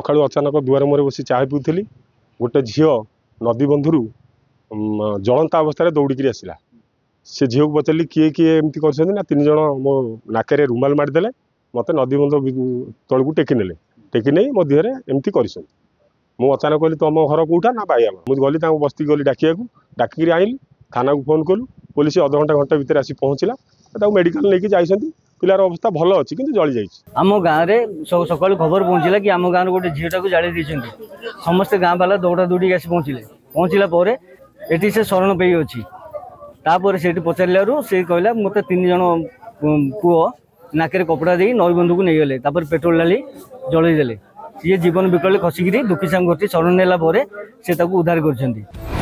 सकाळू अचानक दुआर मुहर बसी चाह पिउली गोटे झील नदी बंधु जलंता अवस्था दौड़ी आसला से झील को पचारि किए किए एमती कर तीन जन मो नाक रुमाल मारिदेले मत नदी बंध तल को टेकी ने टेकी नहीं मो देहरे एमती कर मु अचानक कहली तुम घर कौटा ना बाई मुझे गली बस्ती गली डाकिया डाकिक आइली थाना को फोन कलु पुलिस अध घंटा घंटा भितर आसी पहुँचला मेडिकल लेकिन जाइए पिलार अवस्था भल अच्छी कि जली जाइए। आम गाँव में सकाल खबर पहुँचला कि आम गाँव गोटे झीटा को जाड़ी समस्ते गाँव वाला दौड़ा दौड़ी आसी पहुँचला ये से शरण पे अच्छी तापर से पचारू से कहला मत तीन जन पुओ नाक कपड़ा दे नई बंधु को नहीं गले पेट्रोल डाली जलईदे सी जीवन विकल खसिकी दुखी सांग शरण नेला से उद्धार कर।